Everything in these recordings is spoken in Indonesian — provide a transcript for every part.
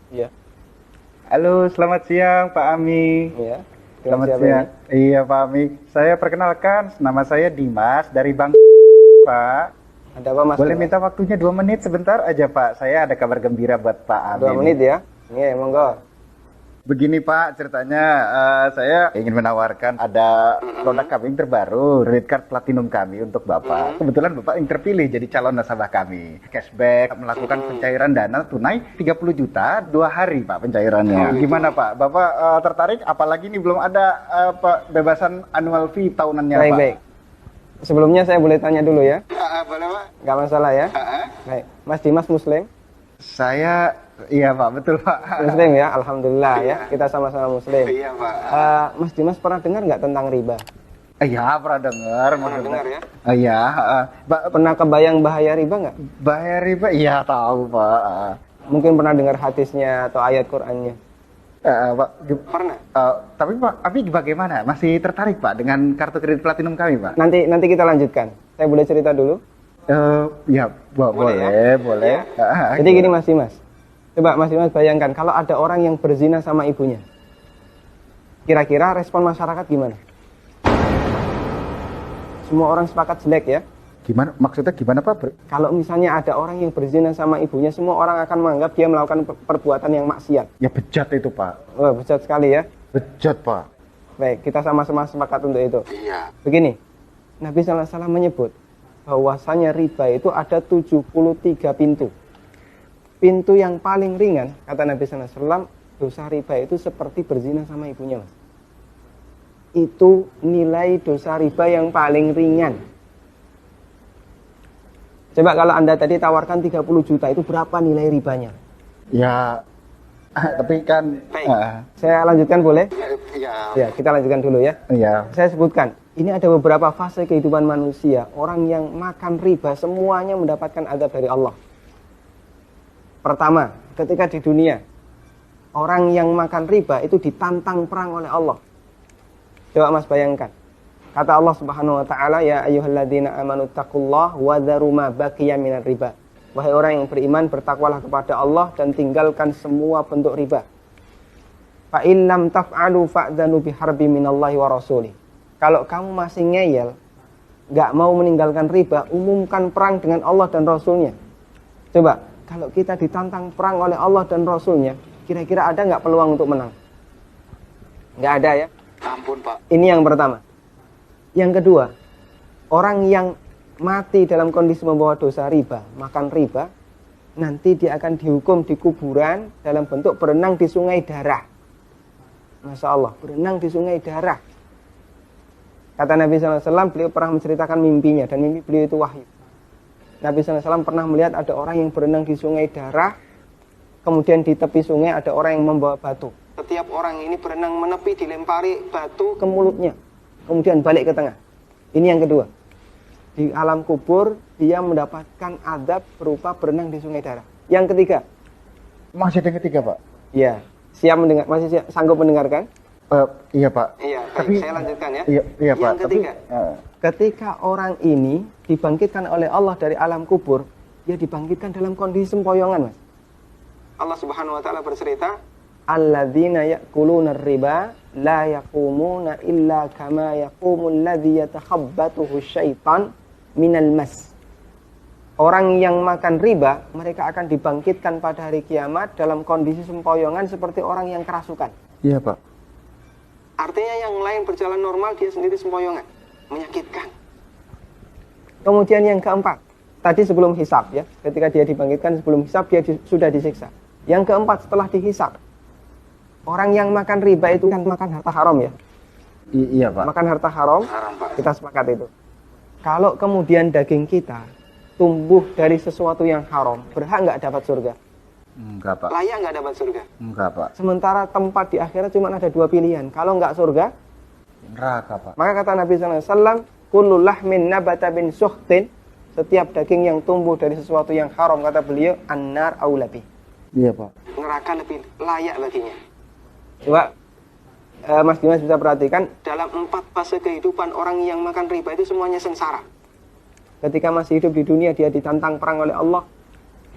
Iya. Halo, selamat siang Pak Ami. Iya. Dengan Selamat siapa ini? siang. Iya Pak Ami. Saya perkenalkan, nama saya Dimas dari Bang Pak. Ada apa Mas Boleh Dimas? minta waktunya 2 menit sebentar aja Pak. Saya ada kabar gembira buat Pak Dua Ami nih. menit ya? Iya, monggo. Begini Pak, ceritanya saya ingin menawarkan ada produk kami yang terbaru, credit card platinum kami untuk Bapak. Kebetulan Bapak yang terpilih jadi calon nasabah kami. Cashback, melakukan pencairan dana tunai 30 juta 2 hari Pak pencairannya. Gimana Pak? Bapak tertarik? Apalagi ini belum ada bebasan annual fee tahunannya Baik, Pak. baik. Sebelumnya saya boleh tanya dulu ya? Boleh Pak? Nggak masalah ya? Baik. Mas Dimas Muslim? Saya, iya Pak, betul Pak. Muslim ya? Alhamdulillah ya. Kita sama-sama Muslim. Iya Pak. Mas Dimas pernah dengar nggak tentang riba? Iya, pernah dengar. Pernah dengar ya? Iya, Pernah kebayang bahaya riba nggak? bahaya riba, iya tahu Pak. Mungkin pernah dengar hadisnya atau ayat Qur'annya? Pak, Pernah. tapi Pak, Abi bagaimana? Masih tertarik Pak dengan kartu kredit platinum kami Pak? Nanti kita lanjutkan. Saya boleh cerita dulu? Ya, boleh, boleh. Jadi gini Mas Dimas. Coba Mas Dimas bayangkan kalau ada orang yang berzina sama ibunya. Kira-kira respon masyarakat gimana? Semua orang sepakat jelek ya. Gimana? Maksudnya gimana Pak? Kalau misalnya ada orang yang berzina sama ibunya, semua orang akan menganggap dia melakukan perbuatan yang maksiat. Ya bejat itu Pak. Wah, bejat sekali ya. Bejat Pak. Baik, kita sama-sama sepakat untuk itu. Iya. Begini, Nabi SAW menyebut bahwasanya riba itu ada 73 pintu. Pintu yang paling ringan, kata Nabi SAW, dosa riba itu seperti berzina sama ibunya, Mas. Itu nilai dosa riba yang paling ringan. Coba kalau Anda tadi tawarkan 30 juta, itu berapa nilai ribanya? Ya, tapi kan... Saya lanjutkan boleh? Iya. Ya, kita lanjutkan dulu ya. Iya. Saya sebutkan, ini ada beberapa fase kehidupan manusia. Orang yang makan riba semuanya mendapatkan azab dari Allah. Pertama, ketika di dunia, orang yang makan riba itu ditantang perang oleh Allah. Coba Mas bayangkan. Kata Allah Subhanahu wa taala, ya ayyuhalladzina amanu taqullaha wa dzaru ma baqiya minar riba. Wahai orang yang beriman, bertakwalah kepada Allah dan tinggalkan semua bentuk riba. Fa in lam taf'alu fa'dzanu biharbi minallahi wa rasulih. Kalau kamu masih ngeyel, nggak mau meninggalkan riba, umumkan perang dengan Allah dan Rasulnya. Coba, kalau kita ditantang perang oleh Allah dan Rasulnya, kira-kira ada nggak peluang untuk menang? Nggak ada ya? Ampun Pak. Ini yang pertama. Yang kedua, orang yang mati dalam kondisi membawa dosa riba, makan riba, nanti dia akan dihukum di kuburan dalam bentuk berenang di sungai darah. Masya Allah, berenang di sungai darah. Kata Nabi SAW, beliau pernah menceritakan mimpinya, dan mimpi beliau itu wahyu. Nabi SAW pernah melihat ada orang yang berenang di sungai darah, kemudian di tepi sungai ada orang yang membawa batu. Setiap orang ini berenang menepi, dilempari batu ke mulutnya, kemudian balik ke tengah. Ini yang kedua. Di alam kubur, dia mendapatkan azab berupa berenang di sungai darah. Yang ketiga. Masih ada yang ketiga Pak? Iya. Siap mendengar? Masih sanggup mendengarkan? Iya Pak. Iya, tapi saya lanjutkan ya. Iya Pak. Yang ketiga, ketika orang ini dibangkitkan oleh Allah dari alam kubur, dia dibangkitkan dalam kondisi sempoyongan, Mas. Allah Subhanahu wa taala bercerita, alladzina ya'kuluna riba la yaqumuna illa kama yaqumul ladzi yatakhabbathu syaitan minal mas. Orang yang makan riba, mereka akan dibangkitkan pada hari kiamat dalam kondisi sempoyongan seperti orang yang kerasukan. Iya Pak. Artinya yang lain berjalan normal, dia sendiri sempoyongan. Menyakitkan. Kemudian yang keempat, tadi sebelum hisab ya, ketika dia dibangkitkan sebelum hisab, dia sudah disiksa. Yang keempat, setelah dihisab, orang yang makan riba itu kan makan harta haram ya. Iya Pak. Makan harta haram, kita sepakat itu. Kalau kemudian daging kita tumbuh dari sesuatu yang haram, berhak nggak dapat surga? Enggak Pak. Layak nggak dapat surga? Enggak Pak. Sementara tempat di akhirat cuma ada dua pilihan. Kalau nggak surga, neraka Pak. maka kata Nabi SAW, kullu lahmin nabata bin suhtin, setiap daging yang tumbuh dari sesuatu yang haram, kata beliau, annar aulabi. Iya Pak. Neraka lebih layak baginya. Coba Mas Dimas bisa perhatikan, dalam 4 fase kehidupan orang yang makan riba itu semuanya sengsara. Ketika masih hidup di dunia, dia ditantang perang oleh Allah.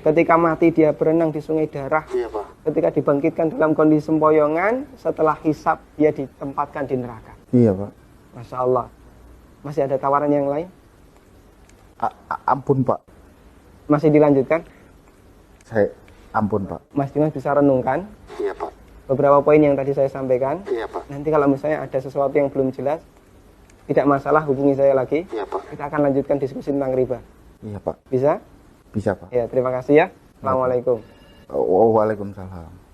Ketika mati, dia berenang di sungai darah. Iya Pak. ketika dibangkitkan dalam kondisi sempoyongan, setelah hisab dia ditempatkan di neraka. Iya Pak. Masya Allah. Masih ada tawaran yang lain? Ampun Pak. Masih dilanjutkan? Saya ampun Pak. Mas Dimas bisa renungkan Iya Pak. beberapa poin yang tadi saya sampaikan. Iya Pak. Nanti kalau misalnya ada sesuatu yang belum jelas, tidak masalah, hubungi saya lagi. Iya Pak. Kita akan lanjutkan diskusi tentang riba. Iya Pak. Bisa? Bisa Pak. Ya, terima kasih ya. Assalamualaikum. Waalaikumsalam.